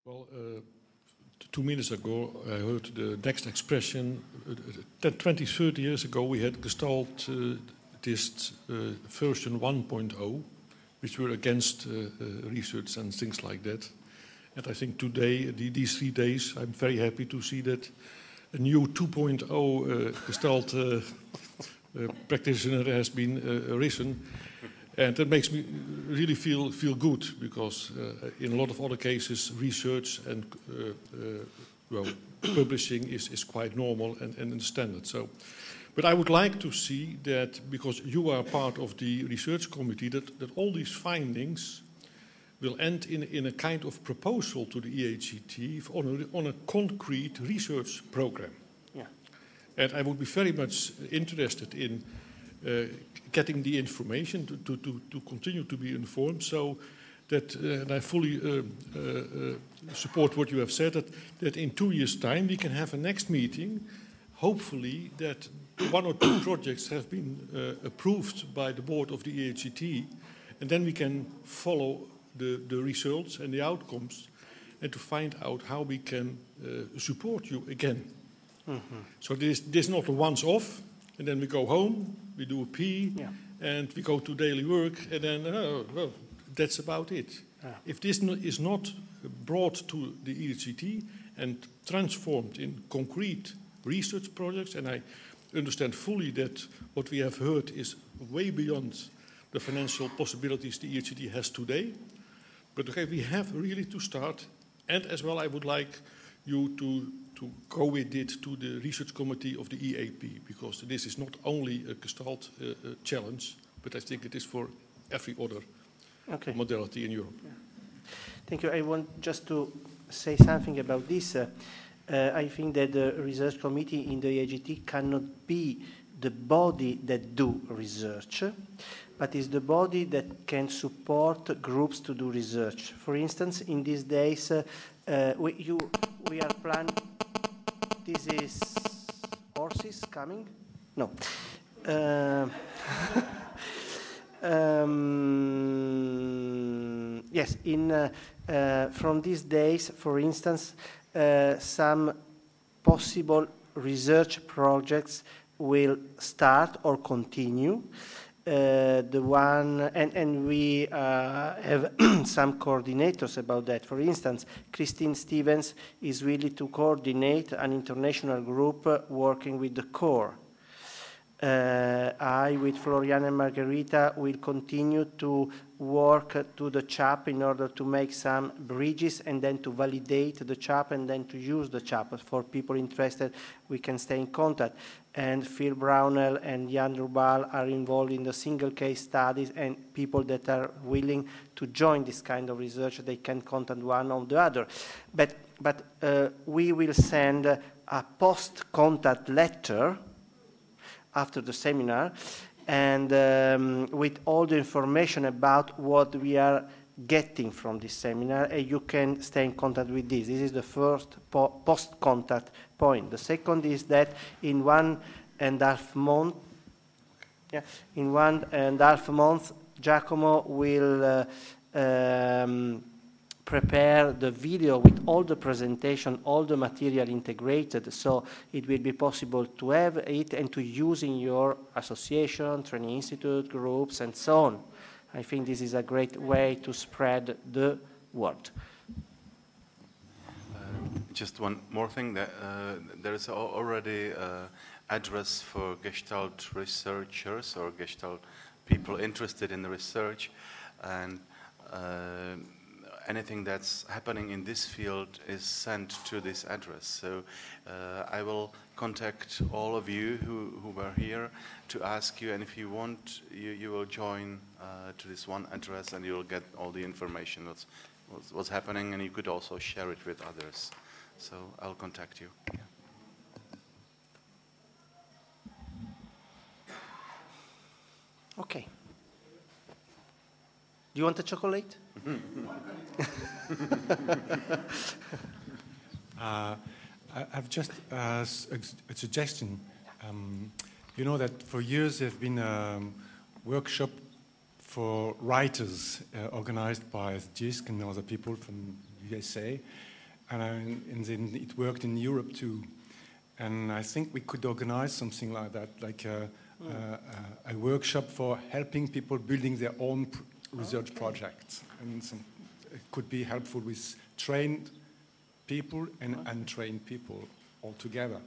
Well, 2 minutes ago, I heard the next expression. 20, 30 years ago, we had Gestalt version 1.0, which were against research and things like that. And I think today, these 3 days, I'm very happy to see that a new 2.0 Gestalt practitioner has been arisen. And that makes me really feel good, because in a lot of other cases, research and publishing is quite normal and the standard. So, but I would like to see that, because you are part of the research committee, that all these findings will end in a kind of proposal to the EHET on a concrete research program. Yeah. And I would be very much interested in getting the information to continue to be informed, so that, and I fully support what you have said, that in 2 years' time we can have a next meeting, hopefully that 1 or 2 projects have been approved by the board of the EHET, and then we can follow the results and the outcomes, and to find out how we can support you again. Mm-hmm. So this is not a once-off, and then we go home, we do a P, and we go to daily work, and then, well, that's about it. Yeah. If this is not brought to the EHET and transformed in concrete research projects, and I understand fully that what we have heard is way beyond the financial possibilities the EHET has today, but okay, we have really to start, and as well I would like you to go with it to the research committee of the EAP, because this is not only a Gestalt challenge, but I think it is for every other modality in Europe. Yeah. Thank you. I want just to say something about this. I think that the research committee in the EHET cannot be the body that do research, but is the body that can support groups to do research. For instance, in these days, we are planning. This is horses coming? No. Yes, from these days, for instance, some possible research projects will start or continue. And we have some coordinators about that. For instance, Christine Stevens is willing to coordinate an international group working with the core. I, with Florian and Margherita, will continue to work to the CHAP in order to make some bridges and then to validate the CHAP and then to use the CHAP. For people interested, we can stay in contact. And Phil Brownell and Jan Rubal are involved in the single case studies, and people that are willing to join this kind of research, they can contact one or the other. But we will send a post-contact letter after the seminar, and with all the information about what we are getting from this seminar, you can stay in contact with this. This is the first post-contact point. The second is that in 1.5 months, in 1.5 months, Giacomo will prepare the video with all the presentation, all the material integrated, so it will be possible to have it and to use in your association, training institute, groups, and so on. I think this is a great way to spread the word. Just one more thing, that there is already an address for Gestalt researchers or Gestalt people interested in the research, and anything that's happening in this field is sent to this address. So I will contact all of you who were here to ask you, and if you want, you will join to this one address, and you will get all the information what's happening, and you could also share it with others. So I'll contact you. Yeah. Okay. Do you want a chocolate? I've just a suggestion. You know that for years there have been a workshop for writers organized by JISC and other people from USA. and then it worked in Europe too. And I think we could organize something like that, like a workshop for helping people building their own research projects. And it could be helpful with trained people and untrained people all together.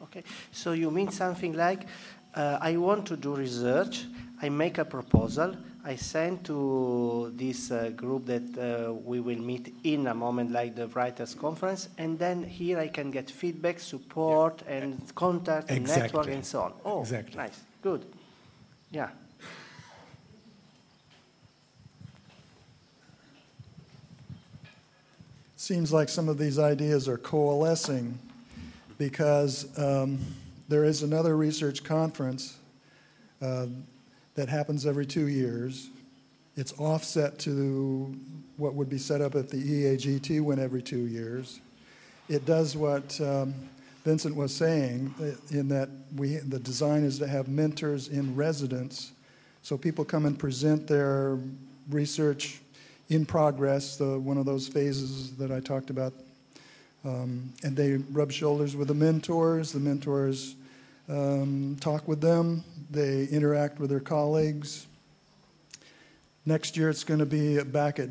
Okay, so you mean something like, I want to do research, I make a proposal, I send to this group that we will meet in a moment, like the Writers' Conference, and then here I can get feedback, support, and contact, and network, and so on. Oh, exactly. Nice, good. Yeah. Seems like some of these ideas are coalescing because there is another research conference that happens every 2 years. It's offset to what would be set up if the EAGT went every 2 years. It does what Vincent was saying, in that the design is to have mentors in residence, so people come and present their research in progress, one of those phases that I talked about, and they rub shoulders with the mentors talk with them, they interact with their colleagues. Next year it's going to be back at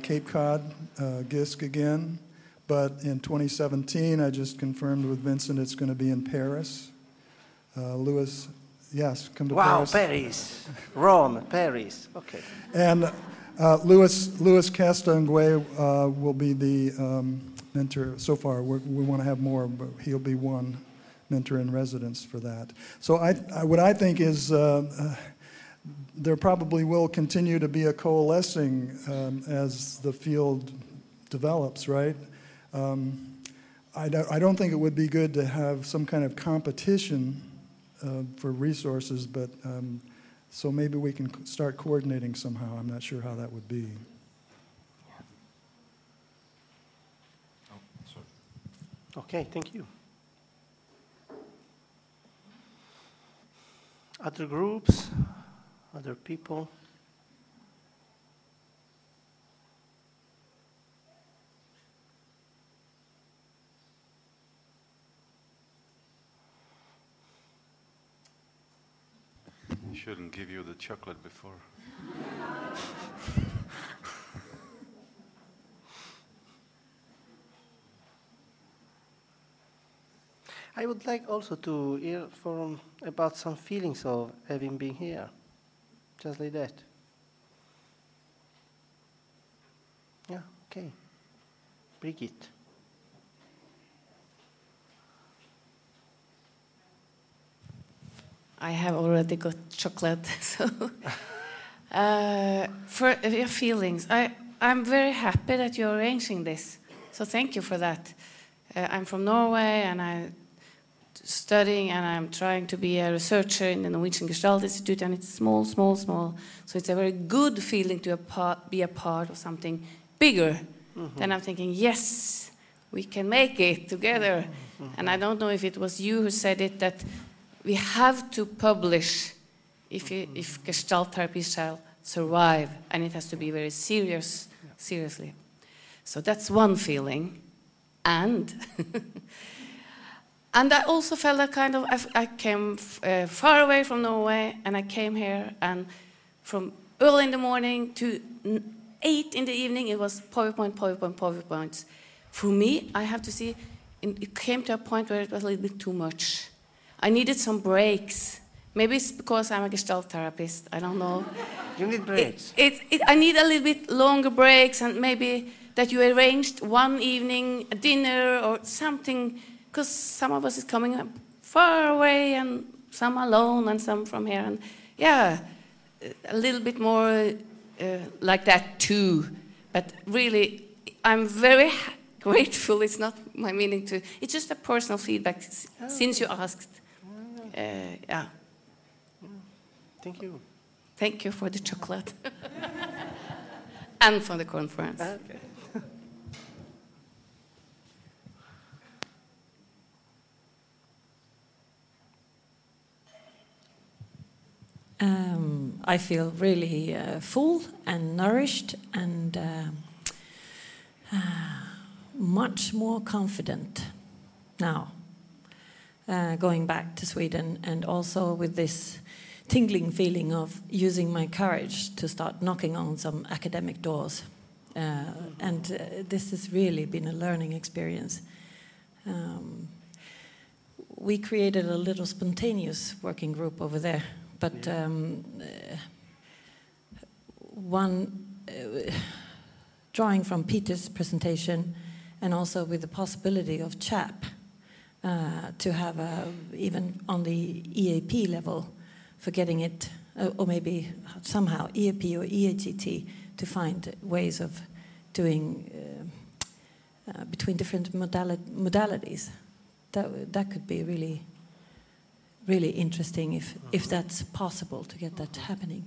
Cape Cod, GISC again, but in 2017 I just confirmed with Vincent it's going to be in Paris. Louis, yes, come to Paris. Wow, Paris, Rome, Paris, okay. And Louis Castonguay will be the mentor. So far, we want to have more, but he'll be one mentor in residence for that. So what I think is there probably will continue to be a coalescing as the field develops, right? I don't think it would be good to have some kind of competition for resources, but so maybe we can start coordinating somehow. I'm not sure how that would be. Okay, thank you. Other groups, other people? Shouldn't give you the chocolate before. I would like also to hear about some feelings of having been here, just like that. Yeah, okay. Brigitte. I have already got chocolate, so for your feelings, I'm very happy that you're arranging this. So thank you for that. I'm from Norway, and I'm studying, and I'm trying to be a researcher in the Norwegian Gestalt Institute, and it's small, small, small. So it's a very good feeling to be a part of something bigger. Mm-hmm. Then I'm thinking, yes, we can make it together. Mm-hmm. And I don't know if it was you who said it, that we have to publish if Gestalt therapy shall survive, and it has to be very seriously. So that's one feeling. And and I also felt that kind of, I came far away from Norway, and I came here, and from early in the morning to 8 in the evening, it was PowerPoints. For me, I have to see, it came to a point where it was a little bit too much. I needed some breaks. Maybe it's because I'm a Gestalt therapist, I don't know. You need breaks. I need a little bit longer breaks, and maybe that you arranged one evening, a dinner or something, because some of us is coming far away, and some alone, and some from here. And yeah, a little bit more like that too. But really, I'm very grateful. It's not my meaning to, it's just a personal feedback since you asked. Yeah. Thank you. Thank you for the chocolate. And for the conference. Okay. I feel really full and nourished and much more confident now, going back to Sweden, and also with this tingling feeling of using my courage to start knocking on some academic doors. This has really been a learning experience. We created a little spontaneous working group over there, but drawing from Peter's presentation, and also with the possibility of CHAP to have even on the EAP level, for getting it, or maybe somehow EAP or EAGT, to find ways of doing between different modalities. That could be really, really interesting if that's possible to get that happening.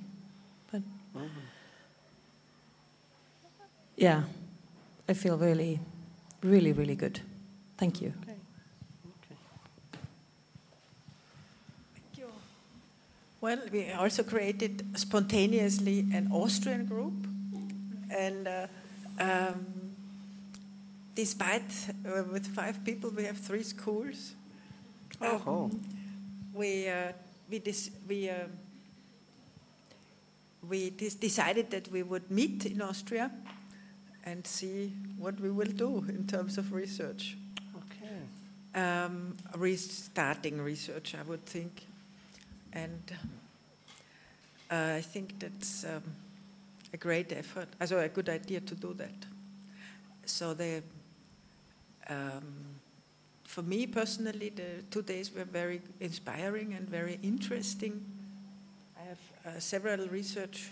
But yeah, I feel really, really, really good. Thank you. Okay. Thank you. Well, we also created spontaneously an Austrian group, and despite with 5 people, we have 3 schools. We decided that we would meet in Austria and see what we will do in terms of research. Okay. Restarting research, I would think, and I think that's a great effort, also a good idea to do that. So for me personally, the 2 days were very inspiring and very interesting. I have several research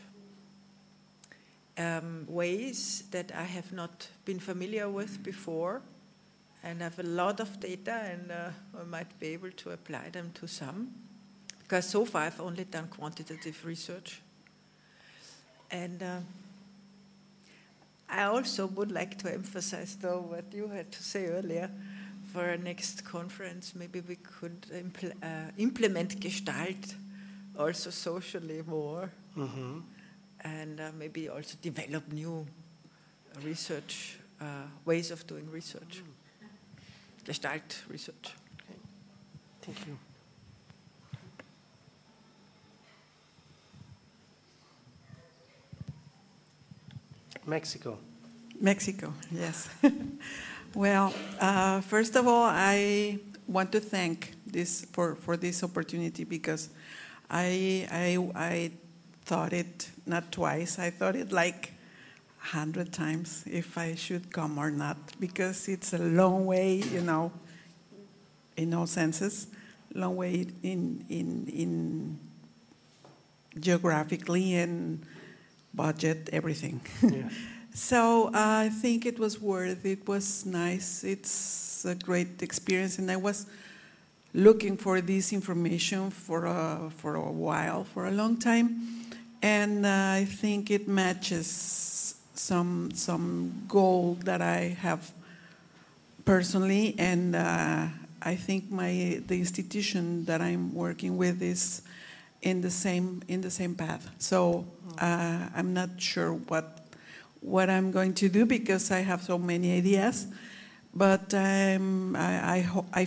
ways that I have not been familiar with before, and I have a lot of data, and I might be able to apply them to some, because so far I've only done quantitative research. And I also would like to emphasize, though, what you had to say earlier. For our next conference, maybe we could implement Gestalt also socially more, and maybe also develop new research, ways of doing research, Gestalt research. Okay. Thank you. Mexico, yes. Well, first of all, I want to thank for this opportunity, because I thought it not twice. I thought it like 100 times if I should come or not, because it's a long way, in all senses, long way in geographically and budget, everything. Yeah. So I think it was worth it. It was nice. It's a great experience, and I was looking for this information for a while, for a long time, and I think it matches some goal that I have personally, and I think the institution that I'm working with is in the same path. So I'm not sure what I'm going to do, because I have so many ideas, but I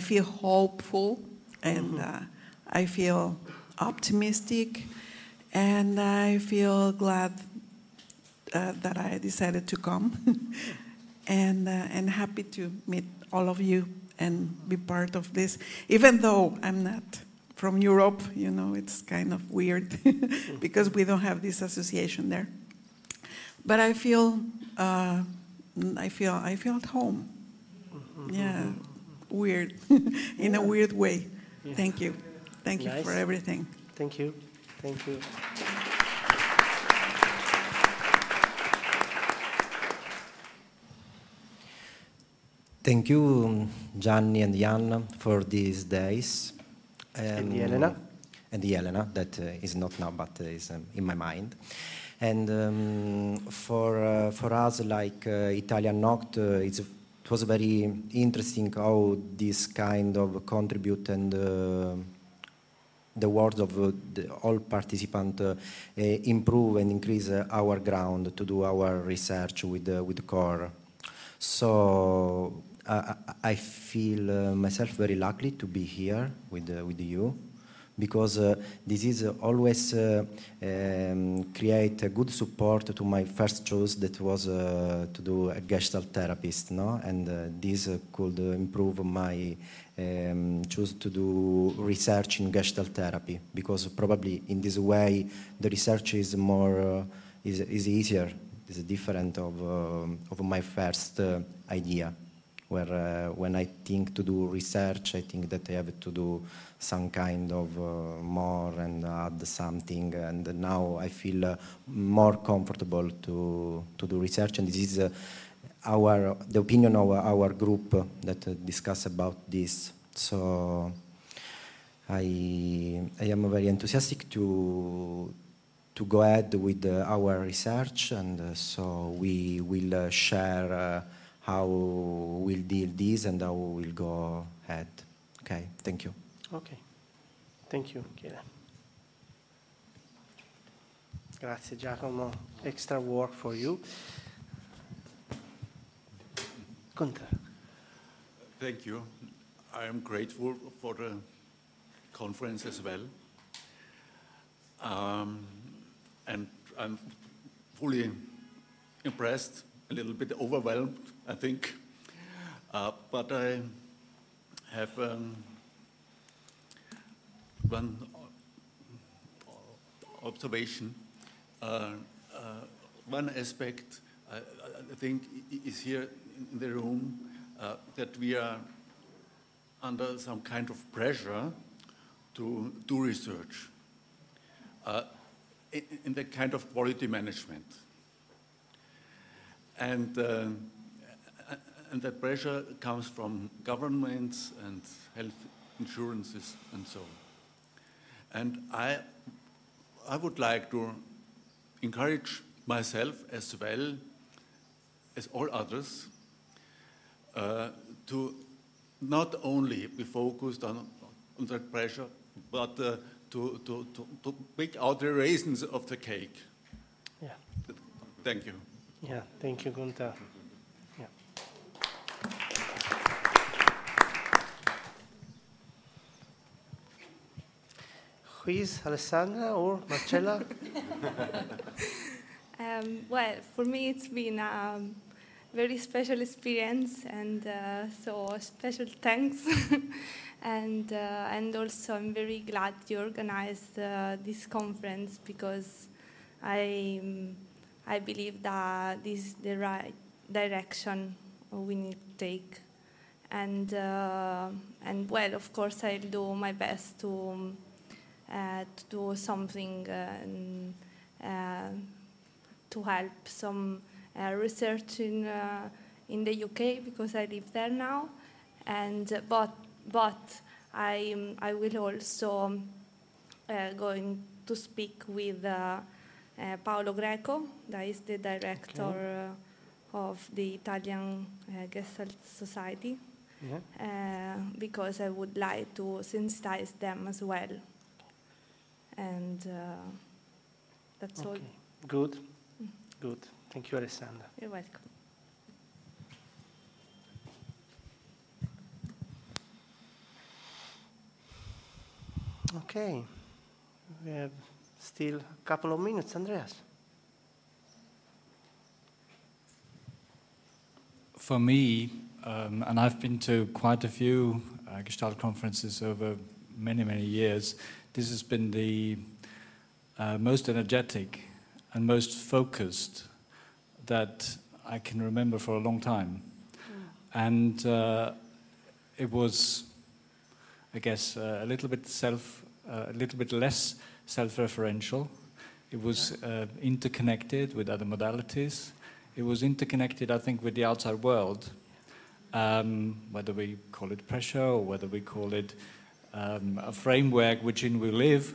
feel hopeful, and I feel optimistic, and I feel glad that I decided to come, and happy to meet all of you and be part of this, even though I'm not from Europe. It's kind of weird because we don't have this association there. But I feel at home. Yeah, weird, in a weird way. Yeah. Thank you. Thank you for everything. Thank you. Thank you. Thank you, Gianni and Jan, for these days. And Elena. And Elena, that is not now, but is in my mind. And for us, like Italian Noct, it was very interesting how this kind of contribute, and the words of all participants improve and increase our ground to do our research with the core. So I feel myself very lucky to be here with you, because this is always create a good support to my first choice, that was to do a Gestalt therapist, no? And this could improve my choose to do research in Gestalt therapy, because probably in this way the research is more is easier, is different of my first idea. Where when I think to do research, I think that I have to do some kind of more and add something, and now I feel more comfortable to do research, and this is the opinion of our group that discuss about this. So I am very enthusiastic to go ahead with our research, and so we will share how we'll deal this and how we'll go ahead. Okay, thank you. Okay, thank you, Michele. Grazie, Giacomo. Extra work for you. Gunther. Thank you. I am grateful for the conference as well. And I'm fully impressed, a little bit overwhelmed, I think. But I have one observation. One aspect I think is here in the room, that we are under some kind of pressure to do research in the kind of quality management. And that pressure comes from governments and health insurances and so on. And I would like to encourage myself as well as all others to not only be focused on that pressure, but to pick out the raisins of the cake. Yeah. Thank you. Yeah, thank you, Gunther. Yeah. Who is Alessandra or Marcella? Well, for me it's been a very special experience, and so special thanks. And also I'm very glad you organized this conference, because I believe that this is the right direction we need to take. And well, of course, I'll do my best to do something to help some research in the UK, because I live there now. And but I will also going to speak with Paolo Greco, that is the director of the Italian Gestalt Society, because I would like to sensitize them as well. And that's all. Good, good. Thank you, Alessandra. You're welcome. Okay, we have still a couple of minutes, Andreas. For me, and I've been to quite a few Gestalt conferences over many, many years, this has been the most energetic and most focused that I can remember for a long time. And it was, I guess, a little bit less self-referential. It was interconnected with other modalities. It was interconnected, I think, with the outside world, whether we call it pressure or whether we call it a framework within we live.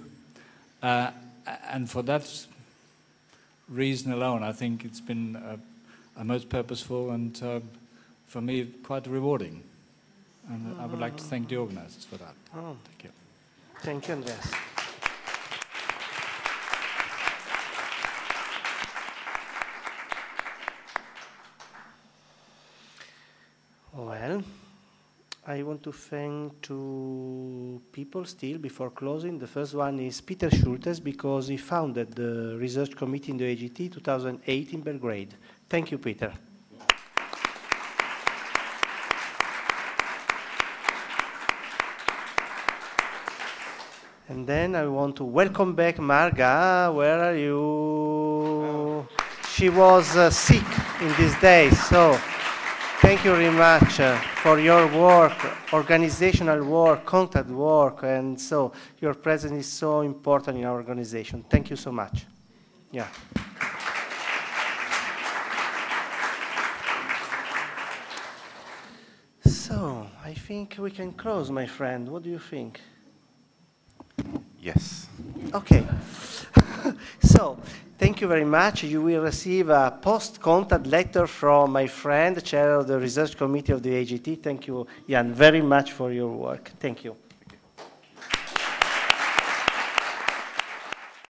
And for that reason alone, I think it's been a most purposeful and, for me, quite rewarding. And I would like to thank the organizers for that. Oh. Thank you. Thank you, Andreas. Well, I want to thank two people still before closing. The first one is Peter Schultes, because he founded the research committee in the AGT 2008 in Belgrade. Thank you, Peter. And then I want to welcome back Marga. Where are you? She was sick in these days, so thank you very much for your work, organizational work, contact work, and so your presence is so important in our organization. Thank you so much. Yeah. So I think we can close, my friend. What do you think? Yes. Okay. So, thank you very much. You will receive a post-contact letter from my friend, chair of the research committee of the AGT. Thank you, Jan, very much for your work. Thank you.